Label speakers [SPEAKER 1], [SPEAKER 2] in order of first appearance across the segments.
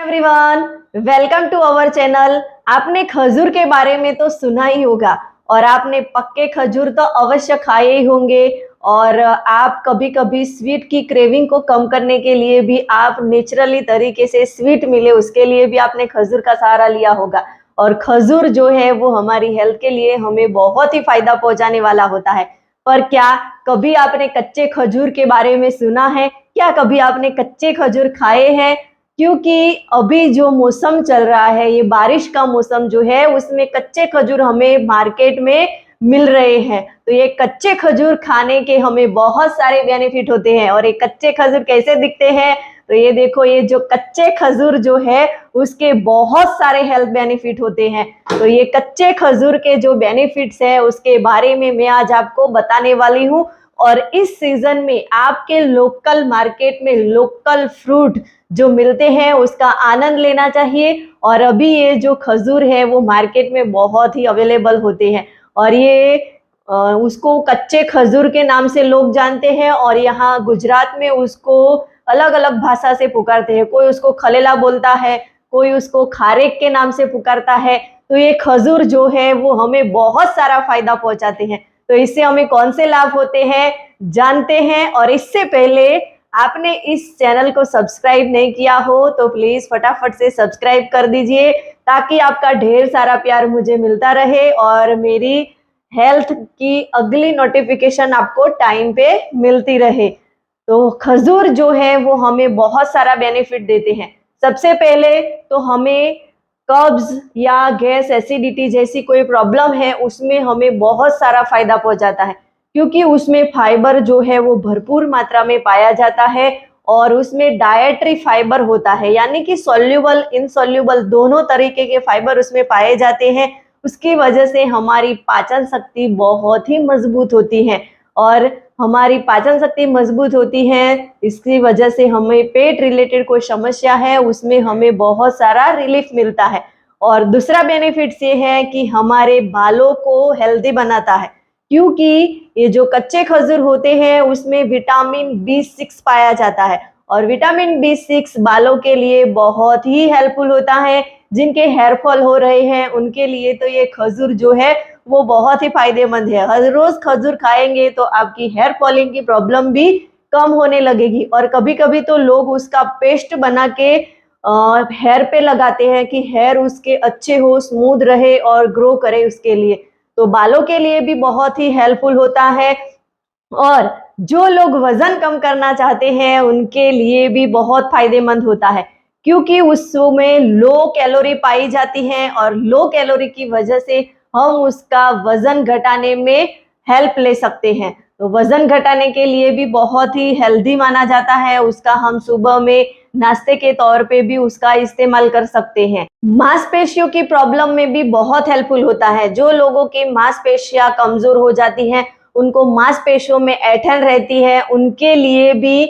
[SPEAKER 1] Everyone, welcome to our channel. आपने खजूर के बारे में तो सुना ही होगा और आपने पक्के खजूर तो अवश्य खाए ही होंगे। और आप कभी कभी स्वीट की क्रेविंग को कम करने के लिए भी आप नेचुरली तरीके से स्वीट मिले उसके लिए भी आपने खजूर का सहारा लिया होगा। और खजूर जो है वो हमारी हेल्थ के लिए हमें बहुत ही फायदा पहुंचाने वाला होता है। पर क्या कभी आपने कच्चे खजूर के बारे में सुना है? क्या कभी आपने कच्चे खजूर खाए हैं? क्योंकि अभी जो मौसम चल रहा है, ये बारिश का मौसम जो है, उसमें कच्चे खजूर हमें मार्केट में मिल रहे हैं। तो ये कच्चे खजूर खाने के हमें बहुत सारे बेनिफिट होते हैं। और ये कच्चे खजूर कैसे दिखते हैं? तो ये देखो, ये जो कच्चे खजूर जो है उसके बहुत सारे हेल्थ बेनिफिट होते हैं। तो ये कच्चे खजूर के जो बेनिफिट्स है उसके बारे में मैं आज आपको बताने वाली हूँ। और इस सीजन में आपके लोकल मार्केट में लोकल फ्रूट जो मिलते हैं उसका आनंद लेना चाहिए। और अभी ये जो खजूर है वो मार्केट में बहुत ही अवेलेबल होते हैं। और ये उसको कच्चे खजूर के नाम से लोग जानते हैं। और यहाँ गुजरात में उसको अलग अलग भाषा से पुकारते हैं। कोई उसको खलेला बोलता है, कोई उसको खारेक के नाम से पुकारता है। तो ये खजूर जो है वो हमें बहुत सारा फायदा पहुंचाते हैं। तो इससे हमें कौन से लाभ होते हैं जानते हैं। और इससे पहले आपने इस चैनल को सब्सक्राइब नहीं किया हो तो प्लीज फटाफट से सब्सक्राइब कर दीजिए, ताकि आपका ढेर सारा प्यार मुझे मिलता रहे और मेरी हेल्थ की अगली नोटिफिकेशन आपको टाइम पे मिलती रहे। तो खजूर जो है वो हमें बहुत सारा बेनिफिट देते हैं। सबसे पहले तो हमें कब्ज या गैस एसिडिटी जैसी कोई प्रॉब्लम है उसमें हमें बहुत सारा फायदा पहुंचाता है, क्योंकि उसमें फाइबर जो है वो भरपूर मात्रा में पाया जाता है। और उसमें डायट्री फाइबर होता है, यानी कि सॉल्युबल इनसॉल्युबल दोनों तरीके के फाइबर उसमें पाए जाते हैं। उसकी वजह से हमारी पाचन शक्ति बहुत ही मजबूत होती है। और हमारी पाचन शक्ति मजबूत होती है, इसकी वजह से हमें पेट रिलेटेड कोई समस्या है उसमें हमें बहुत सारा रिलीफ मिलता है। और दूसरा बेनिफिट ये है कि हमारे बालों को हेल्दी बनाता है, क्योंकि ये जो कच्चे खजूर होते हैं उसमें विटामिन B6 पाया जाता है। और विटामिन B6 बालों के लिए बहुत ही हेल्पफुल होता है। जिनके हेयर फॉल हो रहे हैं उनके लिए तो ये खजूर जो है वो बहुत ही फायदेमंद है। हर रोज खजूर खाएंगे तो आपकी हेयर फॉलिंग की प्रॉब्लम भी कम होने लगेगी। और कभी कभी तो लोग उसका पेस्ट बना के हेयर पे लगाते हैं कि हेयर उसके अच्छे हो, स्मूथ रहे और ग्रो करे उसके लिए। तो बालों के लिए भी बहुत ही हेल्पफुल होता है। और जो लोग वजन कम करना चाहते हैं उनके लिए भी बहुत फायदेमंद होता है, क्योंकि उसमें लो कैलोरी पाई जाती है। और लो कैलोरी की वजह से हम उसका वजन घटाने में हेल्प ले सकते हैं। तो वजन घटाने के लिए भी बहुत ही हेल्दी माना जाता है। उसका हम सुबह में नाश्ते के तौर पे भी उसका इस्तेमाल कर सकते हैं। मांसपेशियों की प्रॉब्लम में भी बहुत हेल्पफुल होता है। जो लोगों की मांसपेशियां कमजोर हो जाती हैं, उनको मांसपेशियों में ऐंठन रहती है, उनके लिए भी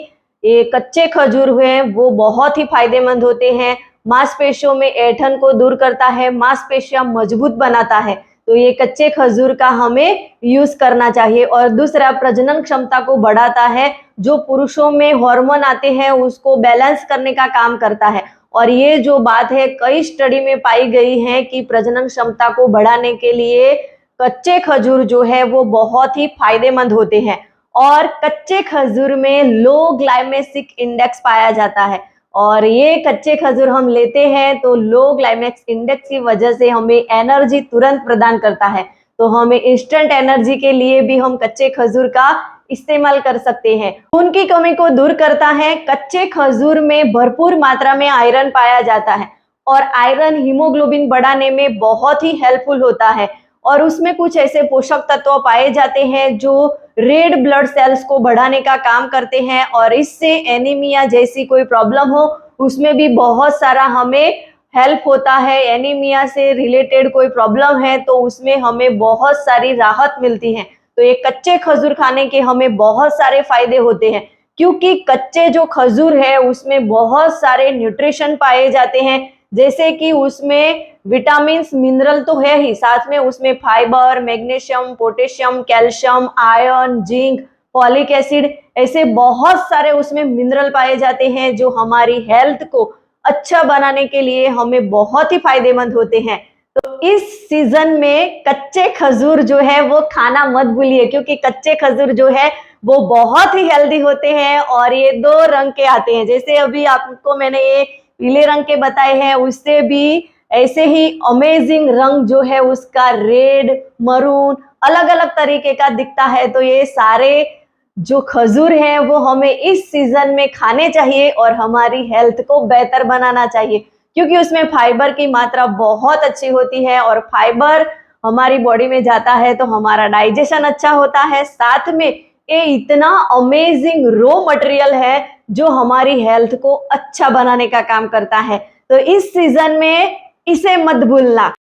[SPEAKER 1] ये कच्चे खजूर हुए वो बहुत ही फायदेमंद होते हैं। मांसपेशियों में ऐंठन को दूर करता है, मांसपेशियां मजबूत बनाता है। तो ये कच्चे खजूर का हमें यूज करना चाहिए। और दूसरा, प्रजनन क्षमता को बढ़ाता है। जो पुरुषों में हार्मोन आते हैं उसको बैलेंस करने का काम करता है। और ये जो बात है कई स्टडी में पाई गई है कि प्रजनन क्षमता को बढ़ाने के लिए कच्चे खजूर जो है वो बहुत ही फायदेमंद होते हैं। और कच्चे खजूर में लो ग्लाइमेसिक इंडेक्स पाया जाता है। और ये कच्चे खजूर हम लेते हैं तो लो ग्लाइमेक्स इंडेक्स की वजह से हमें एनर्जी तुरंत प्रदान करता है। तो हमें इंस्टेंट एनर्जी के लिए भी हम कच्चे खजूर का इस्तेमाल कर सकते हैं। खून की कमी को दूर करता है। कच्चे खजूर में भरपूर मात्रा में आयरन पाया जाता है। और आयरन हीमोग्लोबिन बढ़ाने में बहुत ही हेल्पफुल होता है। और उसमें कुछ ऐसे पोषक तत्व पाए जाते हैं जो रेड ब्लड सेल्स को बढ़ाने का काम करते हैं। और इससे एनीमिया जैसी कोई प्रॉब्लम हो उसमें भी बहुत सारा हमें हेल्प होता है। एनीमिया से रिलेटेड कोई प्रॉब्लम है तो उसमें हमें बहुत सारी राहत मिलती है। तो ये कच्चे खजूर खाने के हमें बहुत सारे फायदे होते हैं, क्योंकि कच्चे जो खजूर है उसमें बहुत सारे न्यूट्रिशन पाए जाते हैं। जैसे कि उसमें विटामिन मिनरल तो है ही, साथ में उसमें fibre, magnesium, potassium, calcium, iron, zinc, folic acid, ऐसे बहुत सारे उसमें मिनरल पाए जाते हैं जो हमारी हेल्थ को अच्छा बनाने के लिए हमें बहुत ही फायदेमंद होते हैं। तो इस सीजन में कच्चे खजूर जो है वो खाना मत भूलिए, क्योंकि कच्चे खजूर जो है वो बहुत ही हेल्दी होते हैं और ये 2 रंग के आते हैं। जैसे अभी आपको मैंने ये पीले रंग के बताए हैं, उससे भी ऐसे ही अमेजिंग रंग जो है उसका रेड, मरून, अलग अलग तरीके का दिखता है। तो ये सारे जो खजूर हैं वो हमें इस सीजन में खाने चाहिए और हमारी हेल्थ को बेहतर बनाना चाहिए, क्योंकि उसमें फाइबर की मात्रा बहुत अच्छी होती है और फाइबर हमारी बॉडी में जाता है तो हमारा डाइजेशन अच्छा होता है। साथ में ये इतना अमेजिंग रॉ मटेरियल है जो हमारी हेल्थ को अच्छा बनाने का काम करता है। तो इस सीजन में इसे मत भूलना।